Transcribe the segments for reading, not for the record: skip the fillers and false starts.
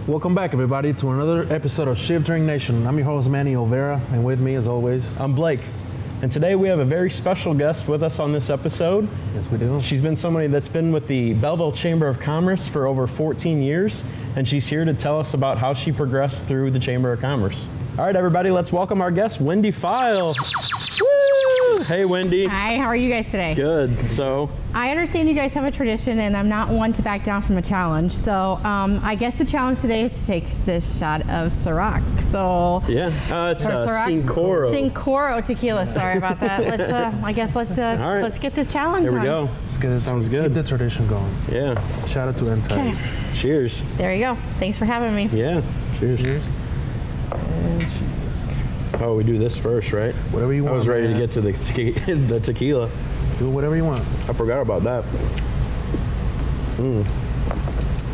Welcome back, everybody, to another episode of Shift Drink Nation. I'm your host, Manny Olvera, and with me, as always, I'm Blake. And today we have a very special guest with us on this episode. Yes, we do. She's been somebody that's been with the Belleville Chamber of Commerce for over 14 years, and she's here to tell us about how she progressed through the Chamber of Commerce. All right, everybody, let's welcome our guest, Wendy Pfeil. Woo! Hey, Wendy. Hi, how are you guys today? Good. So, I understand you guys have a tradition, and I'm not one to back down from a challenge. So I guess the challenge today is to take this shot of Ciroc. So yeah, it's Cincoro tequila. Sorry about that. Let's get this challenge on. Here we go. It's good. Sounds good. Keep the tradition going. Yeah. Shout out to N-Types. Okay. Cheers. There you go. Thanks for having me. Yeah. Cheers. Cheers. And cheers. Oh, we do this first, right? Whatever you want. I was ready man. to get to the tequila. Do whatever you want. I forgot about that.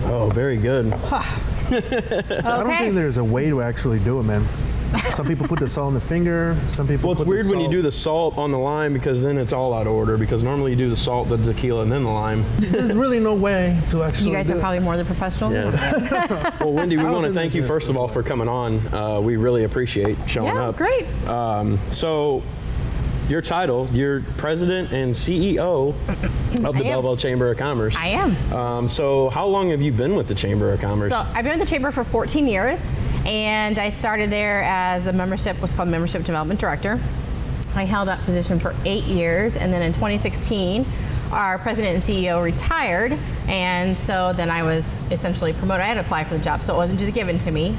Oh, very good. I don't think there's a way to actually do it, man. Some people put the salt on the finger. Some people Well, it's put weird the when you salt- do the salt on the lime because then it's all out of order because normally you do the salt, the tequila, and then the lime. There's really no way to actually You guys do are it. probably more the professionals. Yeah. Well, Wendy, we I don't want to think thank there's you first of all for coming on. We really appreciate showing Yeah, up. great. So, your title, you're president and CEO of the Belleville Chamber of Commerce. I am. So, how long have you been with the Chamber of Commerce? So I've been with the Chamber for 14 years, and I started there as what's called Membership Development Director. I held that position for 8 years, and then in 2016, our president and CEO retired, and so then I was essentially promoted. I had to apply for the job, so it wasn't just given to me.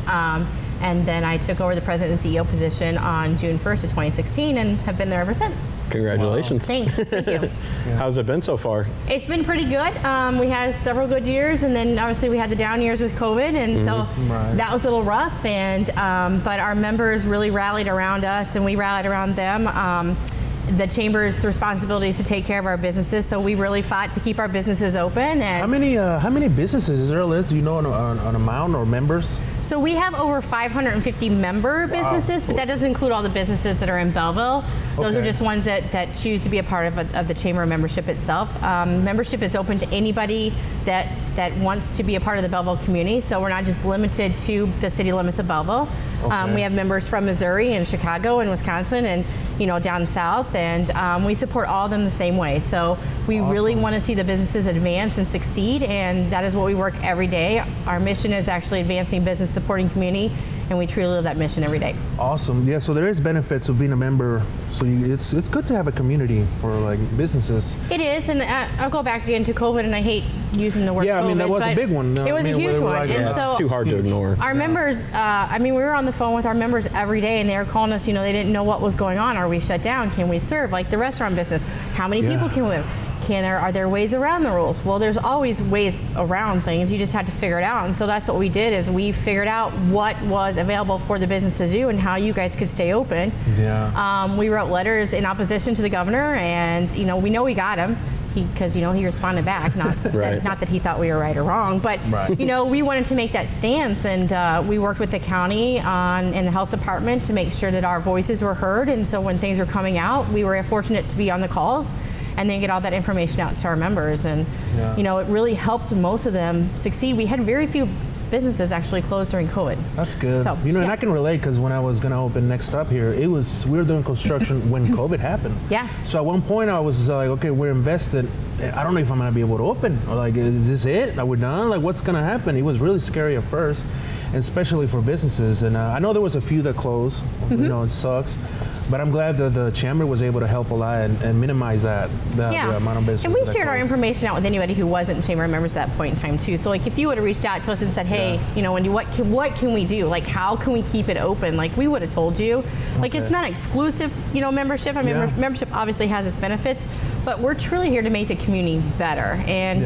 And then I took over the president and CEO position on June 1st of 2016 and have been there ever since. Congratulations. Thanks, thank you. How's it been so far? It's been pretty good. We had several good years, and then obviously we had the down years with COVID, and so that was a little rough. And but our members really rallied around us, and we rallied around them. The Chamber's responsibility is to take care of our businesses, so we really fought to keep our businesses open. And How many businesses is there a list? Do you know an amount or members? so we have over 550 member businesses, but that doesn't include all the businesses that are in Belleville. Those are just ones that choose to be a part of the Chamber membership itself. Membership is open to anybody that wants to be a part of the Belleville community, so we're not just limited to the city limits of Belleville. We have members from Missouri and Chicago and Wisconsin and down south, and we support all of them the same way. So we really want to see the businesses advance and succeed, and that is what we work every day. Our mission is actually advancing business, supporting community, and we truly live that mission every day. Awesome. Yeah, so there is benefits of being a member. So it's good to have a community for like businesses. It is, and I'll go back again to COVID, and I hate using the word COVID. Yeah, I mean, that was a big one. It was a huge one. Yeah, it's too hard to ignore. Our members, we were on the phone with our members every day, and they were calling us, they didn't know what was going on. Are we shut down? Can we serve? Like the restaurant business, how many people can we have? Are there ways around the rules? Well, there's always ways around things. You just have to figure it out. And so that's what we did, is we figured out what was available for the business to do and how you guys could stay open. Yeah. We wrote letters in opposition to the governor, and we know we got him because he responded back. Not not that he thought we were right or wrong, but we wanted to make that stance, and we worked with the county and the health department to make sure that our voices were heard. And so when things were coming out, we were fortunate to be on the calls and then get all that information out to our members. And it really helped most of them succeed. We had very few businesses actually closed during COVID. That's good. So, and I can relate, because when I was going to open Next Up here, we were doing construction when COVID happened. Yeah. So at one point I was like, okay, we're invested. I don't know if I'm going to be able to open. Or like, is this it? Are we done? Like, what's going to happen? It was really scary at first, and especially for businesses. And I know there was a few that closed. It sucks. But I'm glad that the Chamber was able to help a lot and minimize the amount of business. And we shared our information out with anybody who wasn't Chamber members at that point in time too. So like if you would have reached out to us and said, hey, Wendy, what can we do? Like how can we keep it open? Like we would have told you. Like it's not exclusive, membership. I mean, membership obviously has its benefits, but we're truly here to make the community better. And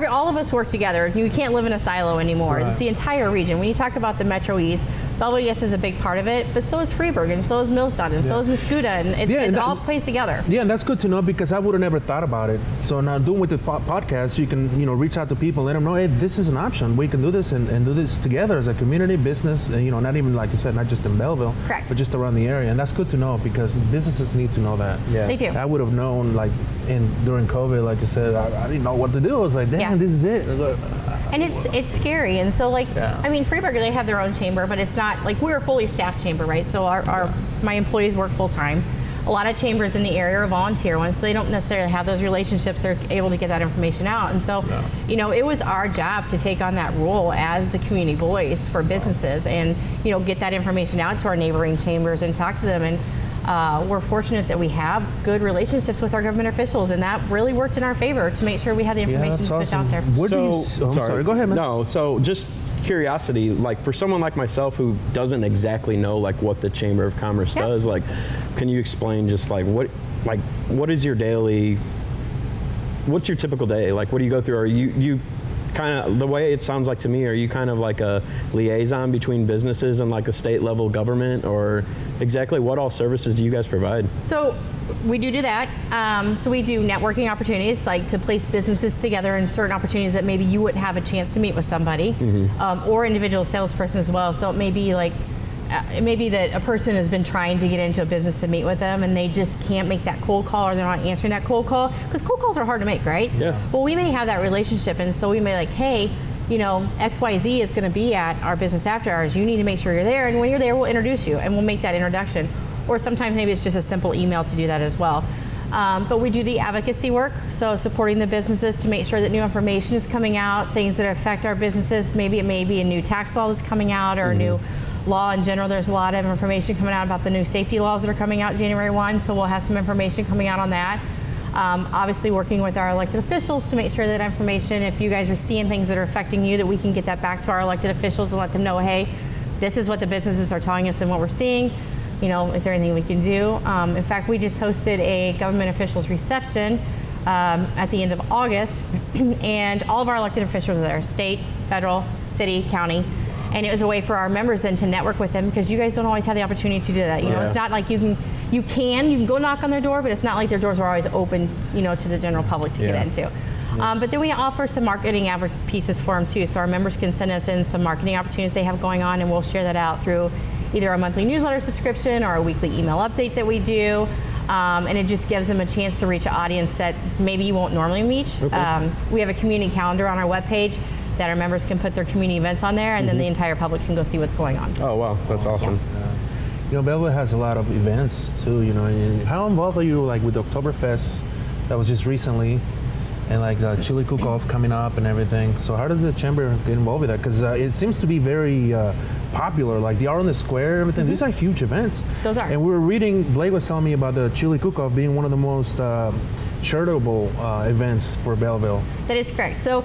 all of us work together. You can't live in a silo anymore. It's the entire region. When you talk about the Metro East, Belleville, yes, is a big part of it, but so is Freeburg, and so is Millstone, and so is Muscuda, and it all plays together. Yeah, and that's good to know because I would have never thought about it. So now doing with the podcast, you can reach out to people, let them know, hey, this is an option. We can do this and do this together as a community, business, and, not even, like you said, not just in Belleville, correct, but just around the area. And that's good to know because businesses need to know that. Yeah. They do. I would have known, like, during COVID, like you said, I didn't know what to do. I was like, damn, this is it. And it's scary. And so, like, I mean, Freeburg, they have their own chamber, but it's not, like, we're a fully staffed chamber, right? So my employees work full time. A lot of chambers in the area are volunteer ones, so they don't necessarily have those relationships or able to get that information out. And so, it was our job to take on that role as the community voice for businesses and, get that information out to our neighboring chambers and talk to them. And we're fortunate that we have good relationships with our government officials, and that really worked in our favor to make sure we had the information to push out there. I'm sorry, go ahead, man. No, so just curiosity, like for someone like myself who doesn't exactly know like what the Chamber of Commerce does, like can you explain just like what is your daily, what's your typical day? Like what do you go through? Are you kind of, the way it sounds like to me, are you kind of like a liaison between businesses and like a state level government, or exactly what all services do you guys provide? So we do that. So we do networking opportunities, like to place businesses together in certain opportunities that maybe you wouldn't have a chance to meet with somebody, or individual salesperson as well. So it may be like, it may be that a person has been trying to get into a business to meet with them and they just can't make that cold call, or they're not answering that cold call, because cold calls are hard to make, right? Yeah. Well, we may have that relationship, and so we may like, hey, XYZ is going to be at our business after hours. You need to make sure you're there, and when you're there, we'll introduce you and we'll make that introduction. Or sometimes maybe it's just a simple email to do that as well. But we do the advocacy work, so supporting the businesses to make sure that new information is coming out, things that affect our businesses. Maybe it may be a new tax law that's coming out, or a new law in general. There's a lot of information coming out about the new safety laws that are coming out January 1, so we'll have some information coming out on that. Obviously working with our elected officials to make sure that information, if you guys are seeing things that are affecting you, that we can get that back to our elected officials and let them know, hey, this is what the businesses are telling us and what we're seeing. Is there anything we can do? In fact, we just hosted a government officials reception at the end of August, and all of our elected officials were there, state, federal, city, county. And it was a way for our members then to network with them, because you guys don't always have the opportunity to do that. It's not like you can go knock on their door, but it's not like their doors are always open, to the general public to get into. But then we offer some marketing pieces for them too. So our members can send us in some marketing opportunities they have going on, and we'll share that out through either a monthly newsletter subscription or a weekly email update that we do. And it just gives them a chance to reach an audience that maybe you won't normally reach. Okay. We have a community calendar on our webpage that our members can put their community events on there, and then the entire public can go see what's going on. Oh, wow, that's awesome. Belleville has a lot of events too, and how involved are you like with Oktoberfest that was just recently, and like the Chili Cook-off coming up and everything? So how does the chamber get involved with that? Because it seems to be very popular, like the Art on the Square, everything. These are huge events. Those are. And we were reading, Blake was telling me about the Chili Cook-off being one of the most charitable events for Belleville. That is correct. So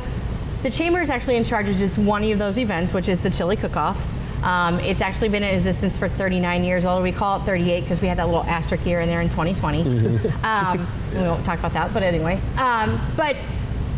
the chamber is actually in charge of just one of those events, which is the Chili Cook-off. It's actually been in existence for 39 years, although we call it 38 because we had that little asterisk year in there in 2020. We won't talk about that, but anyway. But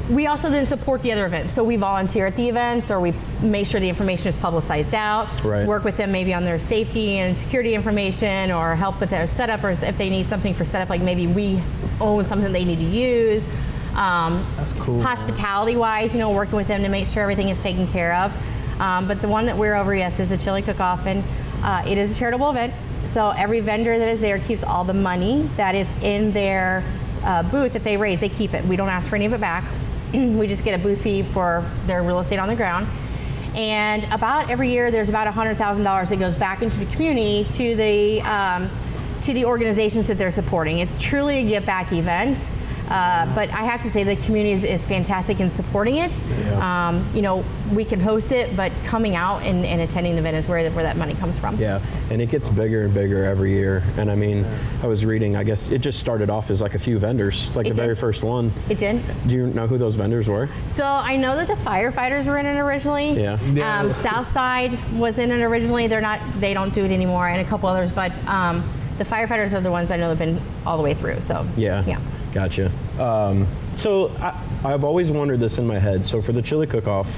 we also then support the other events. So we volunteer at the events, or we make sure the information is publicized out, work with them maybe on their safety and security information, or help with their setup, or if they need something for setup, like maybe we own something they need to use. That's cool. Hospitality-wise, working with them to make sure everything is taken care of. But the one that we're over, yes, is a Chili Cook-off, and it is a charitable event. So every vendor that is there keeps all the money that is in their booth that they raise. They keep it. We don't ask for any of it back. We just get a booth fee for their real estate on the ground. And about every year, there's about $100,000 that goes back into the community to the organizations that they're supporting. It's truly a give back event. But I have to say the community is fantastic in supporting it. We can host it, but coming out and attending the event is where that money comes from. Yeah, and it gets bigger and bigger every year. And I mean, I was reading, I guess it just started off as like a few vendors, like the very first one. It did. Do you know who those vendors were? So I know that the firefighters were in it originally. Southside was in it originally. They don't do it anymore, and a couple others, but the firefighters are the ones I know have been all the way through. So yeah. Gotcha. So I've always wondered this in my head. So for the Chili Cook-off,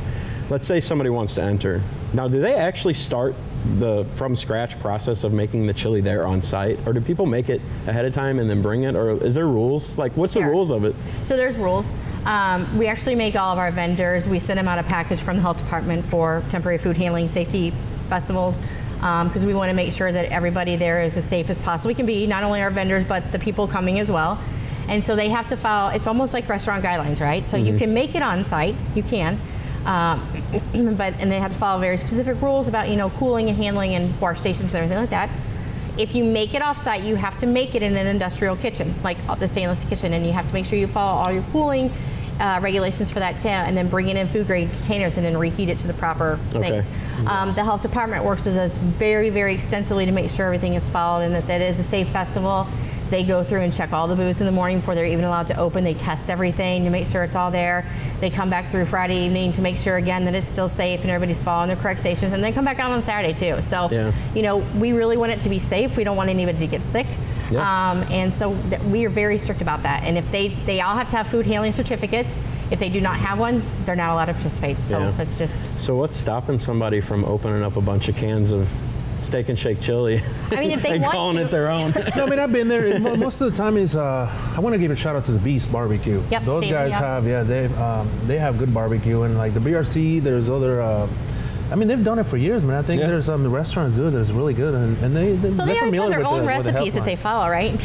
let's say somebody wants to enter. Now, do they actually start the from scratch process of making the chili there on site, or do people make it ahead of time and then bring it, or is there rules? Like, what's the rules of it? So there's rules. We actually make all of our vendors, we send them out a package from the health department for temporary food handling safety festivals, because we want to make sure that everybody there is as safe as possible. We can be, not only our vendors, but the people coming as well. And so they have to follow, it's almost like restaurant guidelines, right? So you can make it on site, you can, and they have to follow very specific rules about, you know, cooling and handling and wash stations and everything like that. If you make it off site, you have to make it in an industrial kitchen, like the stainless kitchen, and you have to make sure you follow all your cooling regulations for that too, and then bring it in food grade containers and then reheat it to the proper things. The health department works with us very, very extensively to make sure everything is followed and that is a safe festival. They go through and check all the booths in the morning before they're even allowed to open. They test everything to make sure it's all there. They come back through Friday evening to make sure again that it's still safe and everybody's following their correct stations, and they come back out on Saturday too. So, you know, we really want it to be safe. We don't want anybody to get sick. And so we are very strict about that. And if they all have to have food handling certificates. If they do not have one, they're not allowed to participate. So it's just. So what's stopping somebody from opening up a bunch of cans of Steak and Shake chili? I mean, if they and want calling to. it their own. No, I mean, I've been there. Most of the time is, I want to give a shout out to the Beast Barbecue. Yep, those guys have, they have good barbecue, and like the BRC, there's other. I mean, they've done it for years, man. I think there's some restaurants do it that's really good, and they so they they're have familiar their own with recipes that they follow, right? And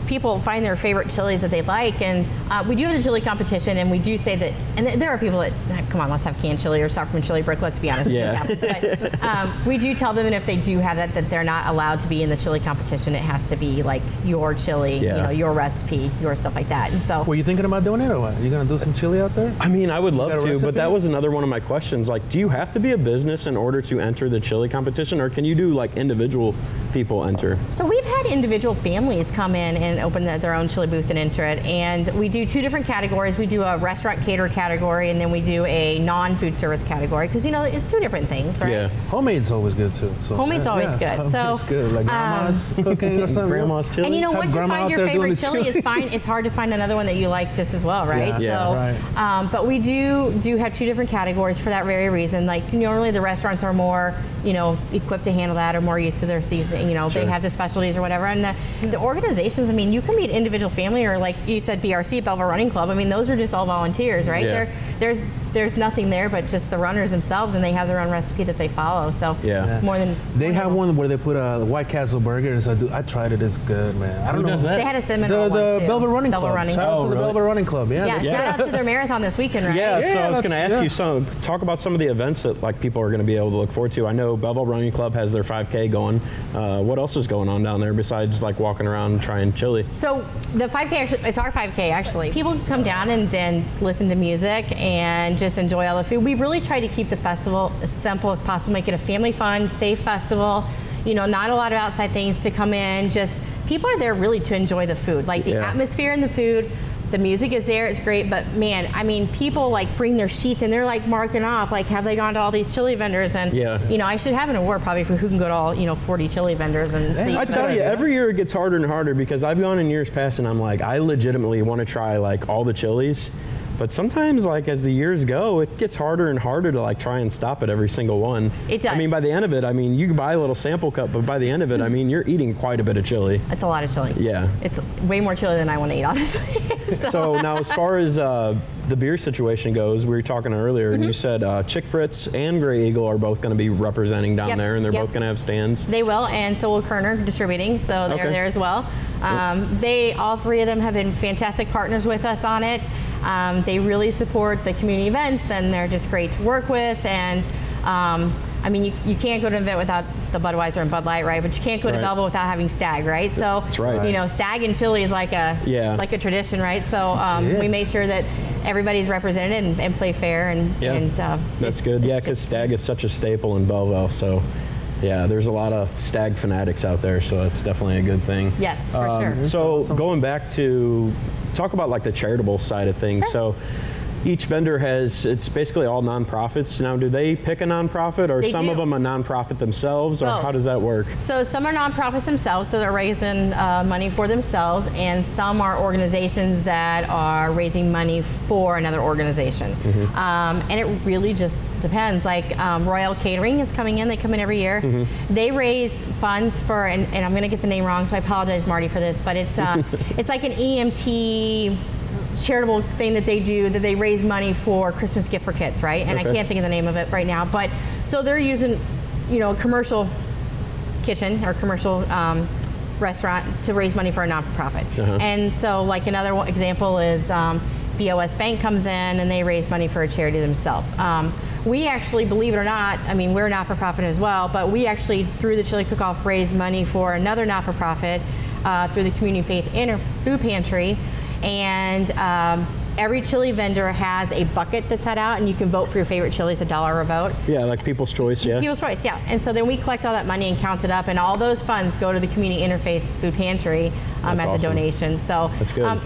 people find their favorite chilies that they like, and we do have a chili competition, and we do say that, and there are people that, come on, let's have canned chili or start from chili brick, let's be honest, it just happens. But we do tell them, and if they do have that they're not allowed to be in the chili competition. It has to be like your chili, you know, your recipe, your stuff like that. And so, were you thinking about doing it, or what? Are you gonna do some chili out there? I mean, I would love to, but that was another one of my questions. Like, do you have to be a business in order to enter the chili competition, or can you do like individual people enter? So we've had individual families come in and open their own chili booth and enter it, and we do two different categories. We do a restaurant cater category, and then we do a non-food service category, because you know it's two different things, right? Yeah, homemade's always good too. So homemade's always good. So it's good, like grandma's cooking or something. Grandma's chili. And you know, once you find your favorite chili, chili. it's fine. It's hard to find another one that you like just as well, right? Yeah. But we do have two different categories for that very reason. Like normally the restaurants are more, you know, equipped to handle that, or more used to their seasoning. You know, they have the specialties or whatever. And the organizations, I mean, you can be an individual family, or like you said, BRC, Belleville Running Club. I mean, those are just all volunteers, right? Yeah. There's nothing there but just the runners themselves, and they have their own recipe that they follow. So more than they have one where they put a White Castle burger, and so I tried it. It's good, man. I don't know. They had a Seminole one the too. Belleville Running Club. Shout out to the really? Belleville Running Club. Yeah, shout out to their marathon this weekend, right? Yeah, so I was going to ask you, talk about some of the events that like people are going to be able to look forward to. I know Belleville Running Club has their 5K going. What else is going on down there besides like walking around and trying chili? So the 5K, actually, it's our 5K actually. People can come down and then listen to music and just enjoy all the food. We really try to keep the festival as simple as possible, make it a family fun, safe festival. You know, not a lot of outside things to come in. Just people are there really to enjoy the food, like the atmosphere and the food. The music is there, it's great, but man, I mean, people like bring their sheets and they're like marking off, like, have they gone to all these chili vendors? And you know, I should have an award probably for who can go to all, you know, 40 chili vendors and see. I tell you, every year it gets harder and harder, because I've gone in years past and I'm like, I legitimately want to try like all the chilies. But sometimes, like, as the years go, it gets harder and harder to like try and stop at every single one. It does. I mean, by the end of it, I mean, you can buy a little sample cup, but by the end of it, I mean, you're eating quite a bit of chili. It's a lot of chili. Yeah. It's way more chili than I want to eat, honestly. So now, as far as the beer situation goes, we were talking earlier, and you said Chick Fritz and Grey Eagle are both going to be representing down there, and they're both going to have stands. They will, and so will Kerner Distributing, so they're there as well. All three of them have been fantastic partners with us on it. They really support the community events, and they're just great to work with. And I mean, you can't go to an event without the Budweiser and Bud Light, right? But you can't go to Belleville without having Stag, right? So that's right. You know, Stag and chili is like a tradition, right? So we make sure that everybody's represented and play fair. And that's good. Yeah, because Stag is such a staple in Belleville. So. Yeah, there's a lot of Stag fanatics out there, so it's definitely a good thing. Yes, for sure. So going back to talk about like the charitable side of things. So, each vendor it's basically all nonprofits. Now, do they pick a nonprofit, or They some do. of them a nonprofit themselves, or Both. how does that work? So some are nonprofits themselves, so they're raising money for themselves, and some are organizations that are raising money for another organization. And it really just depends. Like Royal Catering is coming in; they come in every year. They raise funds for, and I'm going to get the name wrong, so I apologize, Marty, for this, but it's it's like an EMT charitable thing that they do, that they raise money for Christmas gift for kids, right? And Okay. I can't think of the name of it right now, but so they're using, commercial kitchen or commercial restaurant to raise money for a non-for-profit. And so like another example is BOS Bank comes in and they raise money for a charity themselves. We actually, believe it or not, I mean, we're not-for-profit as well, but we actually, through the Chili Cook-off, raise money for another not-for-profit through the Community Faith Food Pantry. And every chili vendor has a bucket that's set out, and you can vote for your favorite chili. It's $1 a vote. Yeah, like People's Choice, yeah. People's Choice, yeah. And so then we collect all that money and count it up, and all those funds go to the Community Interfaith Food Pantry as That's a awesome. donation. So That's good.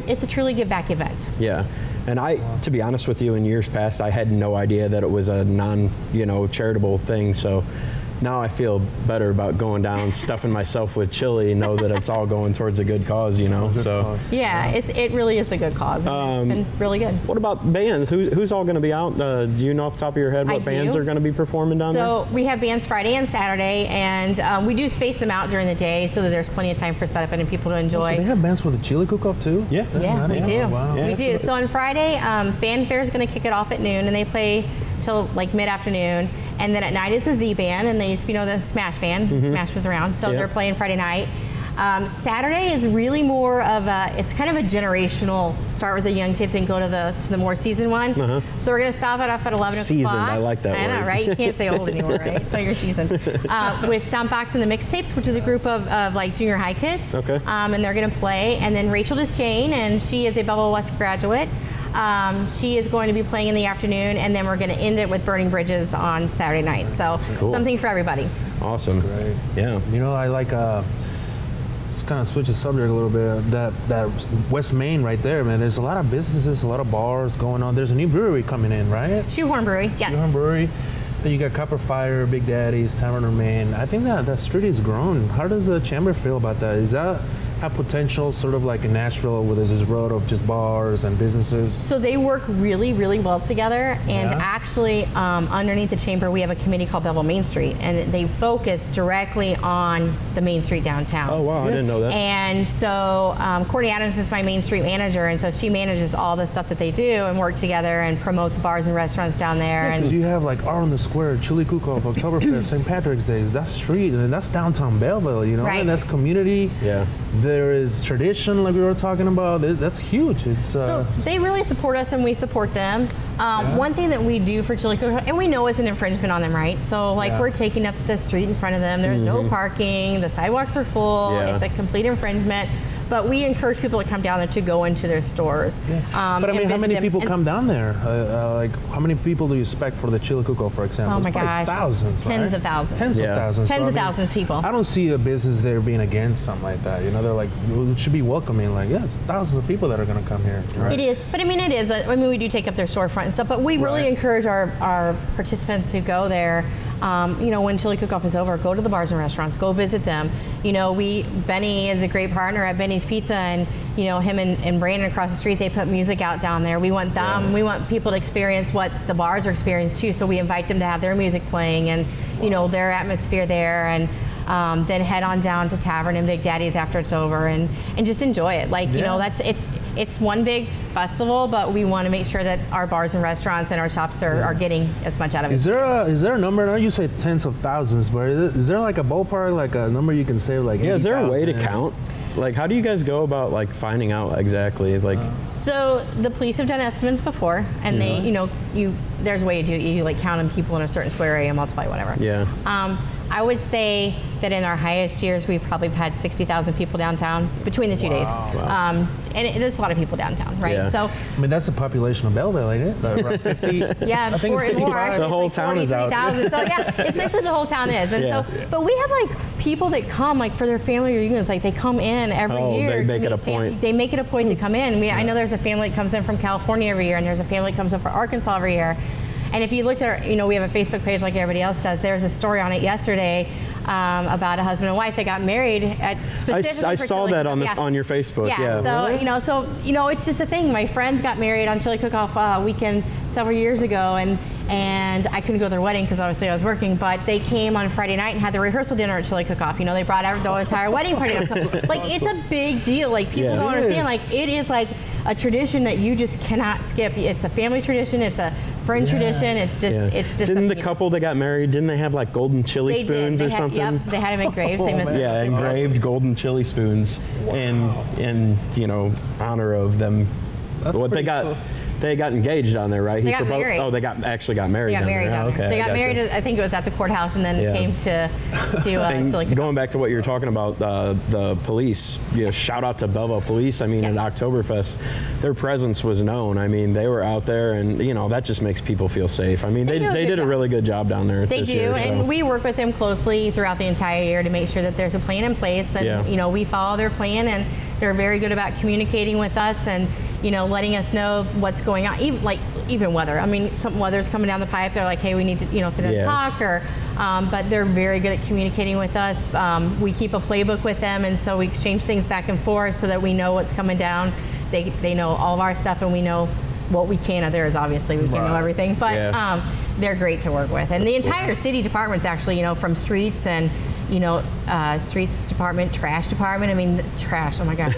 It's a truly give back event. Yeah. And to be honest with you, in years past, I had no idea that it was a charitable thing. So now I feel better about going down, stuffing myself with chili, know that it's all going towards a good cause, so. Yeah, it really is a good cause, and it's been really good. What about bands? Who's all going to be out? Do you know off the top of your head what I bands do. are going to be performing down there? So we have bands Friday and Saturday, and we do space them out during the day so that there's plenty of time for setup and people to enjoy. So they have bands for the Chili Cook-off too? Yeah. Yeah, we do. Oh, wow. Yeah. We do. So on Friday, Fanfare is going to kick it off at noon, and they play till like mid-afternoon. And then at night is the Z Band, and they used to be known as Smash Band. Smash was around, so Yeah. they're playing Friday night. Saturday is really more of it's kind of a generational, start with the young kids and go to the more seasoned one. So we're going to stop it off at 11 Seasoned, o'clock. I like that I know, word. right? You can't say old anymore, right? So you're seasoned. With Stompbox and the Mixtapes, which is a group of like junior high kids. Okay. And they're going to play. And then Rachel Deschain, and she is a Belleville West graduate. She is going to be playing in the afternoon, and then we're going to end it with Burning Bridges on Saturday night. So Cool. something for everybody. Awesome. Great. Yeah. I like, just kind of switch the subject a little bit, that West Main right there, man, there's a lot of businesses, a lot of bars going on. There's a new brewery coming in, right? Shoehorn Brewery, yes. Shoehorn Brewery. Then you got Copper Fire, Big Daddy's, Tavern Main. I think that street has grown. How does the chamber feel about that? Is that have potential, sort of like in Nashville, where there's this road of just bars and businesses? So they work really, really well together. And Yeah. actually, underneath the chamber, we have a committee called Belleville Main Street, and they focus directly on the Main Street downtown. Oh, wow, I didn't know that. And so Courtney Adams is my Main Street manager, and so she manages all the stuff that they do and work together and promote the bars and restaurants down there. Because And you have like Art on the Square, Chili Cook-off, Oktoberfest, St. Patrick's Day. That's street, and that's downtown Belleville, Right. and that's community. Yeah. There is tradition, like we were talking about. That's huge. It's so they really support us, and we support them. One thing that we do for Chili Cook, and we know it's an infringement on them, right? So like Yeah. we're taking up the street in front of them. There's no parking. The sidewalks are full. Yeah. It's a complete infringement. But we encourage people to come down there to go into their stores. But I and mean, how visit many them. people And- come down there? Like, how many people do you expect for the Chili Cook-off, for example? Oh my It's probably gosh. thousands, Tens right? of thousands. Tens Yeah. of thousands. Tens So, of I mean, thousands of people. I don't see a business there being against something like that. They're like, it should be welcoming. Like, yeah, it's thousands of people that are going to come here. Right? It is, but I mean, it is. I mean, we do take up their storefront and stuff, but we really Right. encourage our participants who go there. When Chili Cook-off is over, go to the bars and restaurants, go visit them. Benny is a great partner at Benny's Pizza, and him and Brandon across the street, they put music out down there. We want them. Yeah. We want people to experience what the bars are experiencing too. So we invite them to have their music playing and their atmosphere there, and then head on down to Tavern and Big Daddy's after it's over, and just enjoy it. Like Yeah. it's one big festival, but we want to make sure that our bars and restaurants and our shops are getting as much out of it. Is there a number? I know you say tens of thousands, but is there like a ballpark, like a number you can say, like? Yeah, is there a way to 80,000? count? Like, how do you guys go about like finding out exactly? Like, So the police have done estimates before, and they, there's a way to do it. You like count them people in a certain square area, multiply whatever. yeah. I would say that in our highest years, we've probably had 60,000 people downtown between the 2 days. Wow. And it is a lot of people downtown, right? Yeah. So, I mean, that's the population of Belleville, ain't it? Around 50. yeah, I think more it's and more. 55. Actually, The whole it's like town is out. 43,000. So yeah, essentially the whole town is. And Yeah. so, but we have like people that come like for their family reunions. Like they come in every year. They to make it meet a point. They make it a point to come in. I know there's a family that comes in from California every year, and there's a family that comes in from Arkansas every year. And if you looked at our, we have a Facebook page like everybody else does. There was a story on it yesterday about a husband and wife that got married at specifically I for saw chili that cook-off. on your Facebook. Yeah. So it's just a thing. My friends got married on Chili Cook-off weekend several years ago, and I couldn't go to their wedding because obviously I was working. But they came on Friday night and had the rehearsal dinner at Chili Cook-off. They brought the entire wedding party up. So, like it's a big deal. Like people don't understand. Like it is like a tradition that you just cannot skip. It's a family tradition. It's a friend tradition. It's just. Didn't the couple that got married? Didn't they have like golden chili spoons or something? Yep, they had them engraved. Engraved golden chili spoons in honor of them. They got. Cool. They got engaged on there, right? They got married. Oh, they actually got married. They got married down there. Okay, They got married. I think it was at the courthouse, and then came to Chili Cook-off. Going back to what you were talking about, the police. Shout out to Belleville Police. I mean, at Oktoberfest, their presence was known. I mean, they were out there, and that just makes people feel safe. I mean, they did a really good job down there. They this do, year, and we work with them closely throughout the entire year to make sure that there's a plan in place, and we follow their plan, and they're very good about communicating with us and letting us know what's going on. Even weather. I mean, some weather's coming down the pipe. They're like, hey, we need to sit and talk, but they're very good at communicating with us. We keep a playbook with them, and so we exchange things back and forth so that we know what's coming down. They know all of our stuff, and we know what we can of theirs. Obviously, we can't know everything, but they're great to work with. And the entire city department's actually, from streets and streets department, trash department. I mean, trash. Oh my gosh.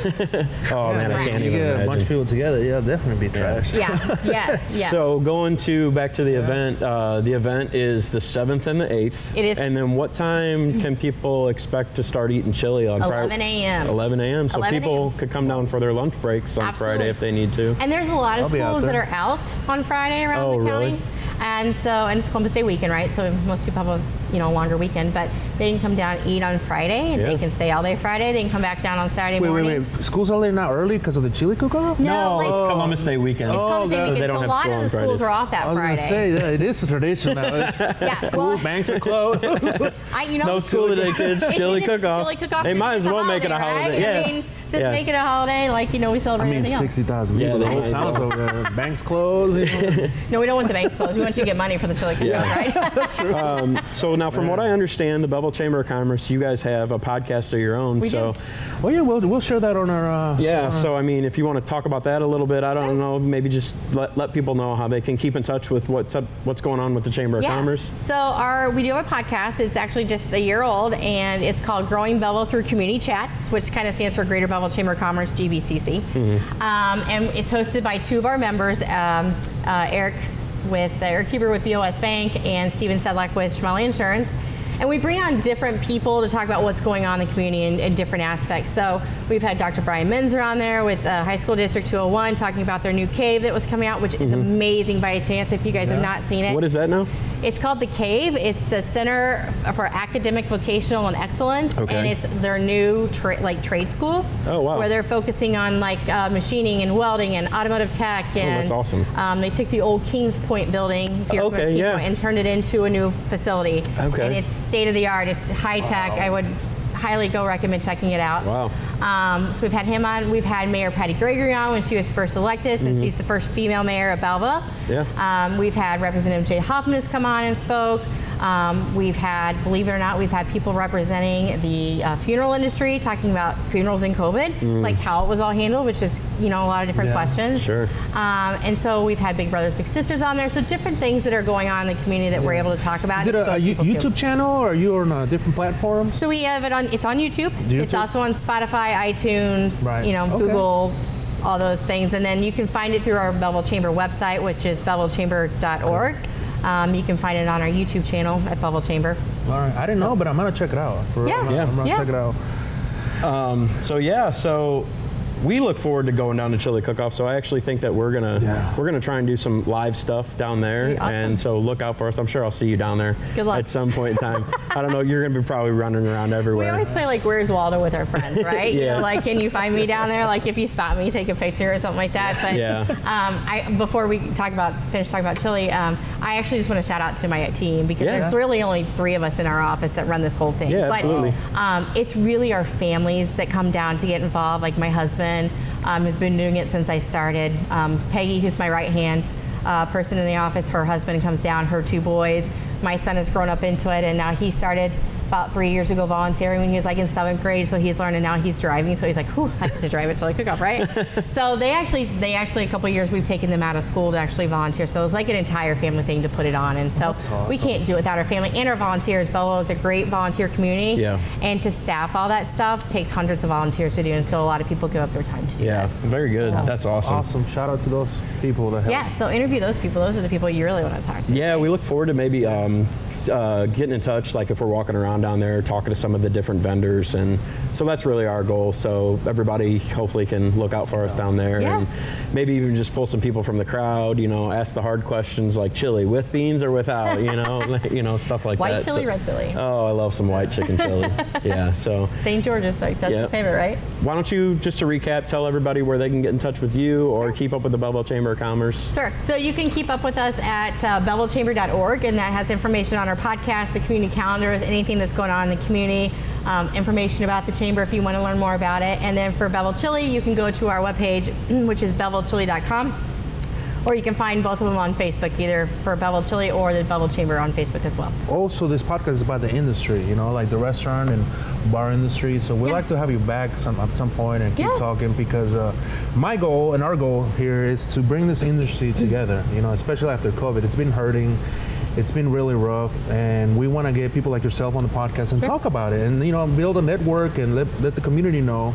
Oh man, I can't You even get a imagine. bunch of people together, definitely be trash. Yeah. Yes. So going back to the event, the event is the 7th and the 8th. It is. And then what time can people expect to start eating chili on Friday? 11 a.m. 11 a.m. So 11 people a.m. could come down for their lunch breaks on Absolutely. Friday if they need to. And there's a lot of I'll be out schools that there. are out on Friday around Oh, the county. really? And it's Columbus Day weekend, right? So most people have a longer weekend, but they can come down and eat on Friday, and they can stay all day Friday. They can come back down on Saturday morning. Wait. School's already not early because of the chili cook-off? No, it's Columbus Day weekend. It's Columbus Day God. weekend, They so don't a have lot school of the on schools Fridays. are off that I was Friday. gonna say it is a tradition now. School, banks are closed. No school today, kids. Chili cook-off. Chili cook-off. They might as well make it a holiday. Right? Yeah. I mean, make it a holiday, like we celebrate anything else. 60,000 people. Yeah, the whole they- town's over there. Banks closed. No, we don't want the banks closed. We want you to get money for the chili cook-off, right? So now, from what I understand, the Belleville Chamber of Commerce, you guys have a podcast of your own. We so do. Oh yeah, we'll share that on our. So I mean, if you want to talk about that a little bit, I don't know, maybe just let people know how they can keep in touch with what's going on with the Chamber of Commerce. So we do have a podcast. It's actually just a year old, and it's called Growing Belleville Through Community Chats, which kind of stands for Greater Belleville Chamber of Commerce, GBCC. And it's hosted by two of our members, Eric Huber with BOS Bank and Steven Sedlak with Schmelly Insurance. And we bring on different people to talk about what's going on in the community in different aspects. So we've had Dr. Brian Menzer on there with High School District 201 talking about their new cave that was coming out, which is amazing by chance if you guys have not seen it. What is that now? It's called The Cave. It's the Center for Academic, Vocational, and Excellence. Okay. And it's their new trade school. Oh, wow. Where they're focusing on machining and welding and automotive tech. And, that's awesome. They took the old Kings Point building, if you're familiar with Kings Point, and turned it into a new facility. Okay. And it's state of the art. It's high tech. I would highly recommend checking it out. Wow. So we've had him on. We've had Mayor Patty Gregory on when she was first elected, since she's the first female mayor of Belleville. Yeah. We've had Representative Jay Hoffman has come on and spoke. We've had, believe it or not, we've had people representing the funeral industry talking about funerals in COVID, like how it was all handled, which is, a lot of different questions. Sure. And so we've had Big Brothers Big Sisters on there. So different things that are going on in the community that we're able to talk about. Is it a YouTube channel, or are you on a different platform? So we have it on. It's on YouTube. It's also on Spotify, iTunes, Google, all those things, and then you can find it through our Belleville Chamber website, which is bellevillechamber.org. You can find it on our YouTube channel at Belleville Chamber. All right, I didn't know, but I'm gonna check it out. I'm gonna check it out. So we look forward to going down to Chili Cook-off. So I actually think that we're gonna try and do some live stuff down there. Awesome. And so look out for us. I'm sure I'll see you down there. Good luck. At some point in time. I don't know. You're gonna be probably running around everywhere. We always play like Where's Waldo with our friends, right? Yeah. You know, like, can you find me down there? Like, if you spot me, take a picture or something like that. But before we finish talking about chili, I actually just want to shout out to my team because there's really only 3 of us in our office that run this whole thing. Yeah, but, absolutely. It's really our families that come down to get involved. Like my husband has been doing it since I started. Peggy, who's my right hand person in the office, her husband comes down, her 2 boys. My son has grown up into it, and now he started about 3 years ago volunteering when he was like in 7th grade. So he's learning now, he's driving. So he's like, whew, I have to drive it Chili Cook-off, right? So they actually a couple of years we've taken them out of school to actually volunteer. So it's like an entire family thing to put it on. And so we can't do it without our family and our volunteers. Belleville is a great volunteer community. Yeah. And to staff all that stuff takes hundreds of volunteers to do. And so a lot of people give up their time to do that. Yeah, very good. So, that's awesome. Awesome. Shout out to those people that help. Yeah, so interview those people. Those are the people you really want to talk to. Yeah, we look forward to maybe getting in touch, like if we're walking around down there, talking to some of the different vendors, and so that's really our goal. So everybody hopefully can look out for us down there, and maybe even just pull some people from the crowd. You know, ask the hard questions like chili with beans or without. You know, stuff like white that. Chili, red chili. Oh, I love some white chicken chili. Yeah, so St. George's, like that's the favorite, right? Why don't you, just to recap, tell everybody where they can get in touch with you or keep up with the Belleville Chamber of Commerce. Sure. So you can keep up with us at BellevilleChamber.org, and that has information on our podcast, the community calendars, anything that's going on in the community, information about the chamber if you want to learn more about it. And then for Belleville Chili, you can go to our webpage, which is BellevilleChili.com, or you can find both of them on Facebook, either for Belleville Chili or the Belleville Chamber on Facebook as well. Also, this podcast is about the industry, you know, like the restaurant and bar industry. So we'd like to have you back at some point and keep talking, because my goal and our goal here is to bring this industry together, you know, especially after COVID. It's been hurting. It's been really rough, and we want to get people like yourself on the podcast and talk about it, and, you know, build a network and let the community know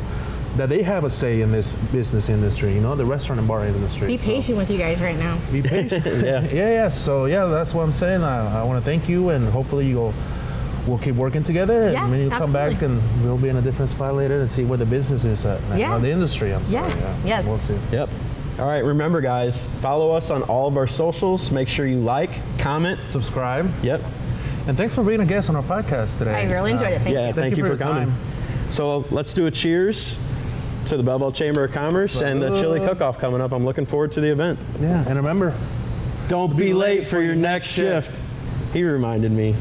that they have a say in this business industry, you know, the restaurant and bar industry. Be patient with you guys right now. Be patient. Yeah. So that's what I'm saying. I want to thank you, and hopefully we'll keep working together, and then you come back and we'll be in a different spot later and see where the business is at, the industry. I'm sorry. Yes. We'll see. Yep. All right, remember guys, follow us on all of our socials. Make sure you like, comment, subscribe. Yep. And thanks for being a guest on our podcast today. I really enjoyed it. Thank you for coming. So let's do a cheers to the Belleville Chamber of Commerce and the Chili Cook-off coming up. I'm looking forward to the event. Yeah, and remember, don't be late for your next shift. He reminded me.